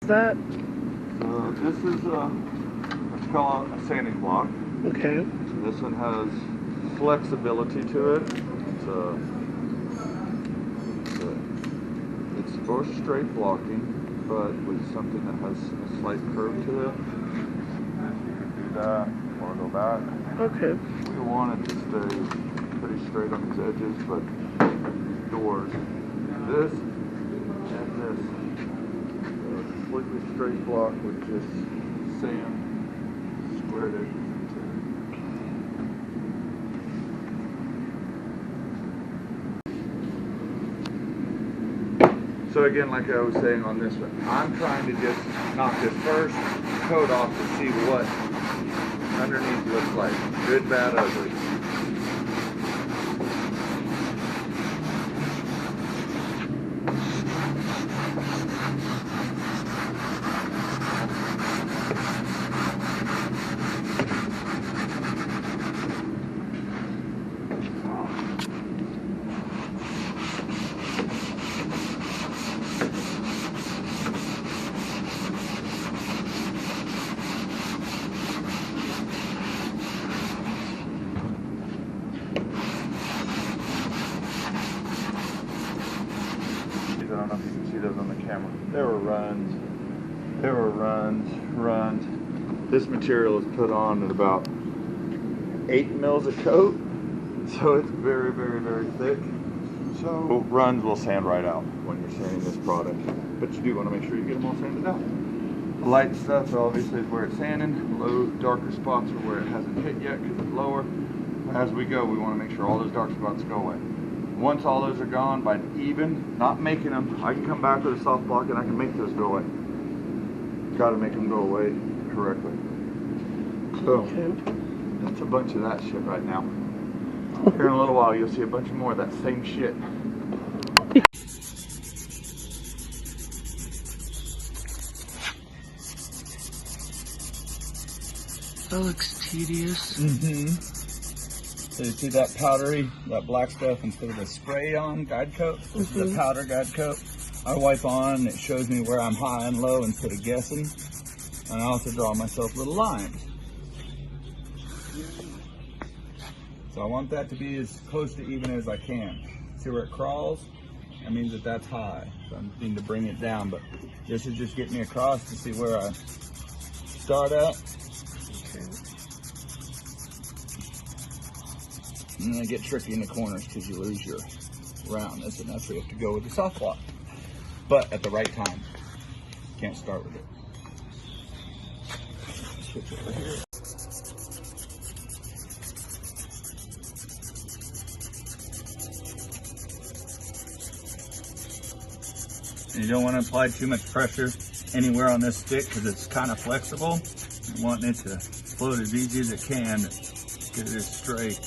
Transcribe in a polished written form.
that? So this is a, let's call it a sanding block. Okay. This one has flexibility to it. It's for straight blocking, but with something that has a slight curve to it. Do that, or go back. Okay. We want it to stay pretty straight on these edges, but doors, this and this. So a completely straight block with just sand squared edges into it. So again, like I was saying on this one, I'm trying to just knock this first coat off to see what underneath looks like. Good, bad, ugly. I don't know if you can see those on the camera. There were runs. This material is put on at about 8 mils a coat, so it's very, very, very thick. So runs will sand right out when you're sanding this product, but you do want to make sure you get them all sanded out. The light stuff obviously is where it's sanding. Low, darker spots are where it hasn't hit yet because it's lower. As we go, we want to make sure all those dark spots go away. Once all those are gone, by even, not making them, I can come back with a soft block and I can make those go away. Got to make them go away correctly. So, that's a bunch of that shit right now. Here in a little while, you'll see a bunch more of that same shit. That looks tedious. Mm-hmm. So you see that powdery, that black stuff, instead of the spray on guide coat, this is a powder guide coat. I wipe on, it shows me where I'm high and low instead of guessing. And I also draw myself little lines. So I want that to be as close to even as I can. See where it crawls? That means that that's high. So I need to bring it down, but this is just getting me across to see where I start at. And then I get tricky in the corners because you lose your roundness, and that's where you have to go with the soft block. But at the right time. Can't start with it. Switch over here. And you don't want to apply too much pressure anywhere on this stick because it's kind of flexible. You want it to float as easy as it can to get it straight.